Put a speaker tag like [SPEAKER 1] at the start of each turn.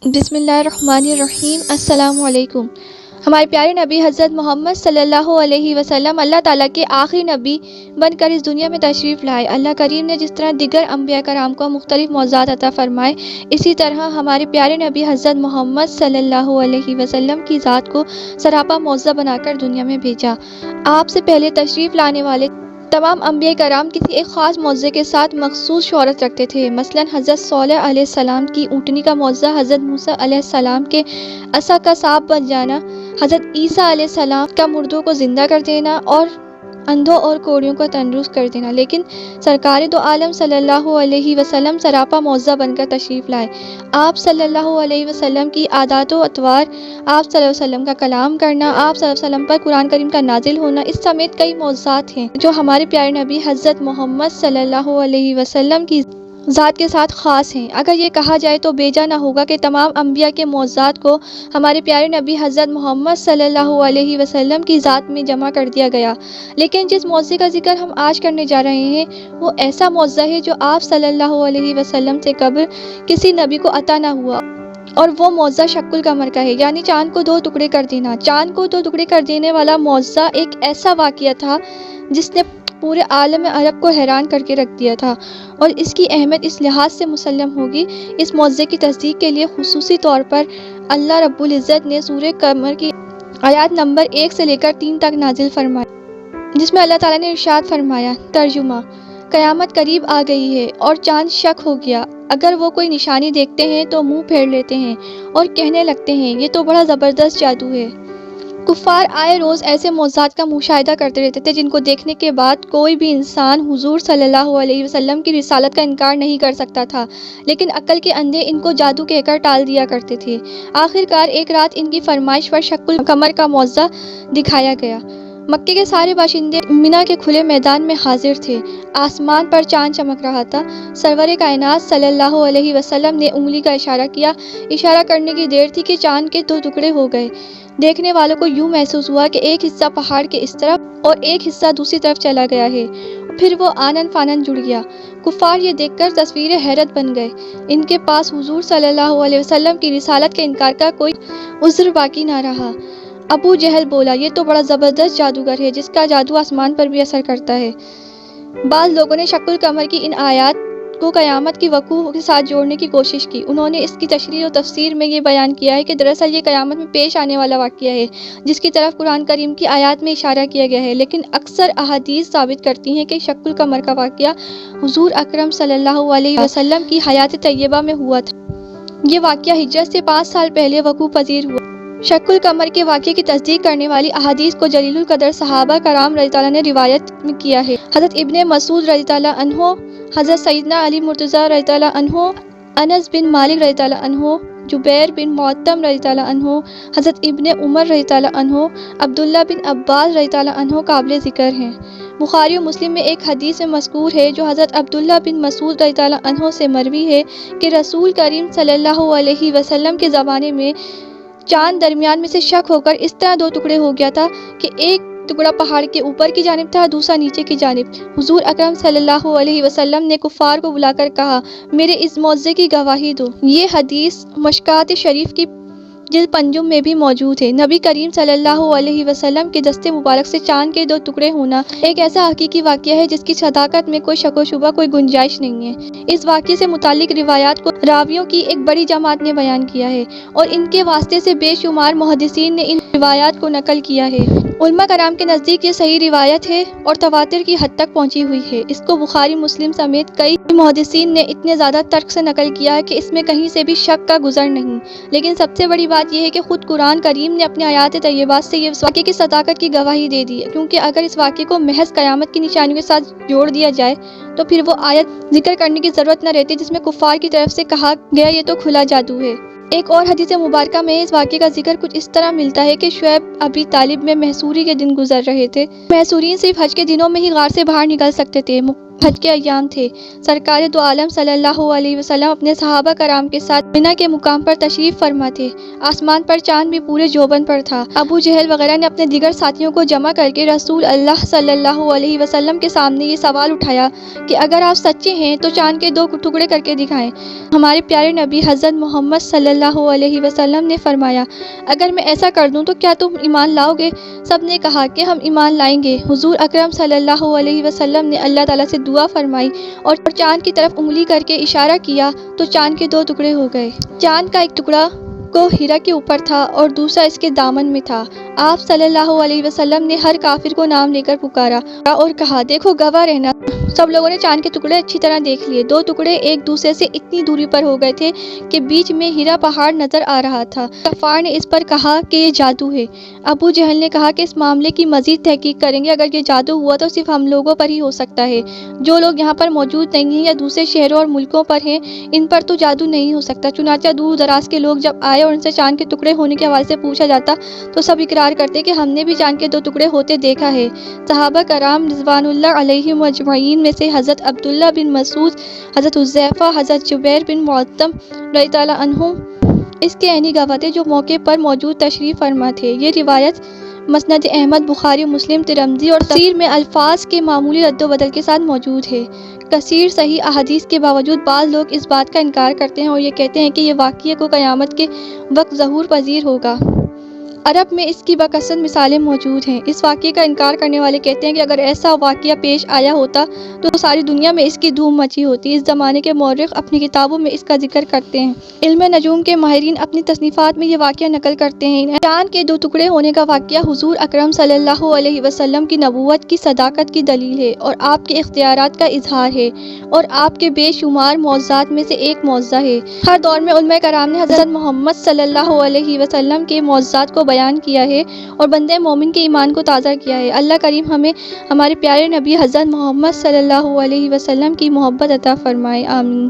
[SPEAKER 1] بسم اللہ الرحمن الرحیم۔ السلام علیکم۔ ہمارے پیارے نبی حضرت محمد صلی اللہ علیہ وسلم اللہ تعالیٰ کے آخری نبی بن کر اس دنیا میں تشریف لائے۔ اللہ کریم نے جس طرح دیگر انبیاء کرام کو مختلف معجزات عطا فرمائے، اسی طرح ہمارے پیارے نبی حضرت محمد صلی اللہ علیہ وسلم کی ذات کو سراپا معجزہ بنا کر دنیا میں بھیجا۔ آپ سے پہلے تشریف لانے والے تمام انبیاء کرام کسی ایک خاص معجزے کے ساتھ مخصوص شہرت رکھتے تھے۔ مثلاً حضرت صالح علیہ السلام کی اونٹنی کا معجزہ، حضرت موسیٰ علیہ السلام کے عصا کا سانپ بن جانا، حضرت عیسیٰ علیہ السلام کا مردوں کو زندہ کر دینا اور اندھوں اور کوڑیوں کو تندرست کر دینا۔ لیکن سرکار دو عالم صلی اللہ علیہ وسلم سراپا معجزہ بن کر تشریف لائے۔ آپ صلی اللہ علیہ وسلم کی عادات و اطوار، آپ صلی اللہ علیہ وسلم کا کلام کرنا، آپ صلی اللہ علیہ وسلم پر قرآن کریم کا نازل ہونا، اس سمیت کئی معجزات ہیں جو ہمارے پیارے نبی حضرت محمد صلی اللہ علیہ وسلم کی ذات کے ساتھ خاص ہیں۔ اگر یہ کہا جائے تو بیجا نہ ہوگا کہ تمام انبیاء کے معجزات کو ہمارے پیارے نبی حضرت محمد صلی اللہ علیہ وسلم کی ذات میں جمع کر دیا گیا۔ لیکن جس معجزے کا ذکر ہم آج کرنے جا رہے ہیں وہ ایسا معجزہ ہے جو آپ صلی اللہ علیہ وسلم سے قبل کسی نبی کو عطا نہ ہوا، اور وہ معجزہ شق القمر کا ہے، یعنی چاند کو دو ٹکڑے کر دینا۔ چاند کو دو ٹکڑے کر دینے والا معجزہ ایک ایسا واقعہ تھا جس نے پورے عالم عرب کو حیران کر کے رکھ دیا تھا، اور اس کی اہمیت اس لحاظ سے مسلم ہوگی۔ اس معجزے کی تصدیق کے لیے خصوصی طور پر اللہ رب العزت نے سورہ قمر کی آیات نمبر 1 سے لے کر 3 تک نازل فرمائی، جس میں اللہ تعالیٰ نے ارشاد فرمایا، ترجمہ: قیامت قریب آ گئی ہے اور چاند شک ہو گیا، اگر وہ کوئی نشانی دیکھتے ہیں تو منہ پھیر لیتے ہیں اور کہنے لگتے ہیں یہ تو بڑا زبردست جادو ہے۔ کفار آئے روز ایسے معجزات کا مشاہدہ کرتے رہتے تھے جن کو دیکھنے کے بعد کوئی بھی انسان حضور صلی اللہ علیہ وسلم کی رسالت کا انکار نہیں کر سکتا تھا، لیکن عقل کے اندھے ان کو جادو کہہ کر ٹال دیا کرتے تھے۔ آخرکار ایک رات ان کی فرمائش پر شق القمر کا معجزہ دکھایا گیا۔ مکے کے سارے باشندے منا کے کھلے میدان میں حاضر تھے۔ آسمان پر چاند چمک رہا تھا۔ سرور کائنات صلی اللہ علیہ وسلم نے انگلی کا اشارہ کیا۔ اشارہ کرنے کی دیر تھی کہ چاند کے 2 ٹکڑے ہو گئے۔ دیکھنے والوں کو یوں محسوس ہوا کہ ایک حصہ پہاڑ کے اس طرف اور ایک حصہ دوسری طرف چلا گیا ہے، پھر وہ آنن فانن جڑ گیا۔ کفار یہ دیکھ کر تصویر حیرت بن گئے۔ ان کے پاس حضور صلی اللہ علیہ وسلم کی رسالت کے انکار کا کوئی عذر باقی نہ رہا۔ ابو جہل بولا، یہ تو بڑا زبردست جادوگر ہے جس کا جادو آسمان پر بھی اثر کرتا ہے۔ بعض لوگوں نے شق القمر کی ان آیات کو قیامت کی وقوع کے ساتھ جوڑنے کی کوشش کی۔ انہوں نے اس کی تشریح و تفسیر میں یہ بیان کیا ہے کہ دراصل یہ قیامت میں پیش آنے والا واقعہ ہے جس کی طرف قرآن کریم کی آیات میں اشارہ کیا گیا ہے، لیکن اکثر احادیث ثابت کرتی ہیں کہ شق القمر کا واقعہ حضور اکرم صلی اللہ علیہ وسلم کی حیات طیبہ میں ہوا تھا۔ یہ واقعہ ہجرت سے 5 سال پہلے وقوع پذیر ہوا۔ شق القمر کے واقعے کی تصدیق کرنے والی احادیث کو جلیل القدر صحابہ کرام رضی اللہ عنہ نے روایت کیا ہے۔ حضرت ابن مسعود رضی اللہ عنہ، حضرت سیدنا علی مرتضیٰ رضی اللہ عنہ، انس بن مالک رضی اللہ عنہ، جبیر بن معطم رضی اللہ عنہ، حضرت ابن عمر رضی اللہ عنہ، عبداللہ بن عباس رضی اللہ عنہ قابل ذکر ہیں۔ بخاری و مسلم میں ایک حدیث میں مذکور ہے جو حضرت عبداللہ بن مسعود رضی اللہ عنہ سے مروی ہے کہ رسول کریم صلی اللہ علیہ وسلم کے زمانے میں چاند درمیان میں سے شک ہو کر اس طرح 2 ٹکڑے ہو گیا تھا کہ ایک ٹکڑا پہاڑ کے اوپر کی جانب تھا، دوسرا نیچے کی جانب۔ حضور اکرم صلی اللہ علیہ وسلم نے کفار کو بلا کر کہا، میرے اس معجزے کی گواہی دو۔ یہ حدیث مشکات شریف کی جلد 5 میں بھی موجود ہے۔ نبی کریم صلی اللہ علیہ وسلم کے دست مبارک سے چاند کے 2 ٹکڑے ہونا ایک ایسا حقیقی واقعہ ہے جس کی صداقت میں کوئی شک و شبہ، کوئی گنجائش نہیں ہے۔ اس واقعے سے متعلق روایات کو راویوں کی ایک بڑی جماعت نے بیان کیا ہے، اور ان کے واسطے سے بے شمار محدثین نے ان روایات کو نقل کیا ہے۔ علماء کرام کے نزدیک یہ صحیح روایت ہے اور تواتر کی حد تک پہنچی ہوئی ہے۔ اس کو بخاری مسلم سمیت کئی محدثین نے اتنے زیادہ ترک سے نقل کیا ہے کہ اس میں کہیں سے بھی شک کا گزر نہیں۔ لیکن سب سے بڑی بات یہ ہے کہ خود قرآن کریم نے اپنی آیات طیبات سے اس واقعے کی صداقت کی گواہی دے دی ہے، کیونکہ اگر اس واقعے کو محض قیامت کی نشانیوں کے ساتھ جوڑ دیا جائے تو پھر وہ آیت ذکر کرنے کی ضرورت نہ رہتی جس میں کفار کی طرف سے کہا گیا یہ تو کھلا جادو ہے۔ ایک اور حدیث مبارکہ میں اس واقعے کا ذکر کچھ اس طرح ملتا ہے کہ شعیب ابی طالب میں محصوری کے دن گزر رہے تھے۔ محصورین صرف حج کے دنوں میں ہی غار سے باہر نکل سکتے تھے۔ حج کے ایام تھے۔ سرکار دو عالم صلی اللہ علیہ وسلم اپنے صحابہ کرام کے ساتھ مینا کے مقام پر تشریف فرما تھے۔ آسمان پر چاند بھی پورے جوبن پر تھا۔ ابو جہل وغیرہ نے اپنے دیگر ساتھیوں کو جمع کر کے رسول اللہ صلی اللہ علیہ وسلم کے سامنے یہ سوال اٹھایا کہ اگر آپ سچے ہیں تو چاند کے 2 ٹکڑے کر کے دکھائیں۔ ہمارے پیارے نبی حضرت محمد صلی اللہ علیہ وسلم نے فرمایا، اگر میں ایسا کر دوں تو کیا تم ایمان لاؤ گے؟ سب نے کہا کہ ہم ایمان لائیں گے۔ حضور اکرم صلی اللہ علیہ وسلم نے اللہ تعالیٰ سے دعا فرمائی اور چاند کی طرف انگلی کر کے اشارہ کیا تو چاند کے 2 ٹکڑے ہو گئے۔ چاند کا ایک ٹکڑا کو ہیرا کے اوپر تھا اور دوسرا اس کے دامن میں تھا۔ آپ صلی اللہ علیہ وسلم نے ہر کافر کو نام لے کر پکارا اور کہا، دیکھو گواہ رہنا۔ سب لوگوں نے چاند کے ٹکڑے اچھی طرح دیکھ لیے۔ 2 ٹکڑے ایک دوسرے سے اتنی دوری پر ہو گئے تھے کہ بیچ میں ہیرا پہاڑ نظر آ رہا تھا۔ کفار نے اس پر کہا کہ یہ جادو ہے۔ ابو جہل نے کہا کہ اس معاملے کی مزید تحقیق کریں گے، اگر یہ جادو ہوا تو صرف ہم لوگوں پر ہی ہو سکتا ہے۔ جو لوگ یہاں پر موجود نہیں ہیں یا دوسرے شہروں اور ملکوں پر ہیں، ان پر تو جادو نہیں ہو سکتا۔ چنانچہ دور دراز کے لوگ جب آئے اور ان سے چاند کے ٹکڑے ہونے کے حوالے سے پوچھا جاتا تو سب اقرار کرتے کہ ہم نے بھی چاند کے 2 ٹکڑے ہوتے دیکھا ہے۔ صحابہ کرام رضوان اللہ علیہم اجمعین میں سے حضرت عبداللہ بن مسعود، حضرت حذیفہ، حضرت جبیر بن معطم رضی اللہ عنہم اس کے عینی گواہ تھے جو موقع پر موجود تشریف فرما تھے۔ یہ روایت مسند احمد، بخاری، مسلم، ترمذی اور تفسیر میں الفاظ کے معمولی رد و بدل کے ساتھ موجود ہے۔ کثیر صحیح احادیث کے باوجود بعض لوگ اس بات کا انکار کرتے ہیں اور یہ کہتے ہیں کہ یہ واقعہ کو قیامت کے وقت ظہور پذیر ہوگا۔ عرب میں اس کی بکثرت مثالیں موجود ہیں۔ اس واقعے کا انکار کرنے والے کہتے ہیں کہ اگر ایسا واقعہ پیش آیا ہوتا تو ساری دنیا میں اس کی دھوم مچی ہوتی۔ اس زمانے کے مورخ اپنی کتابوں میں اس کا ذکر کرتے ہیں۔ علم نجوم کے ماہرین اپنی تصنیفات میں یہ واقعہ نقل کرتے ہیں۔ چاند کے 2 ٹکڑے ہونے کا واقعہ حضور اکرم صلی اللہ علیہ وسلم کی نبوت کی صداقت کی دلیل ہے اور آپ کے اختیارات کا اظہار ہے اور آپ کے بے شمار معجزات میں سے ایک معجزہ ہے۔ ہر دور میں علماء کرام نے حضرت محمد صلی اللہ علیہ وسلم کے معجزات کو بیان کیا ہے اور بندے مومن کے ایمان کو تازہ کیا ہے۔ اللہ کریم ہمیں ہمارے پیارے نبی حضرت محمد صلی اللہ علیہ وسلم کی محبت عطا فرمائے، آمین۔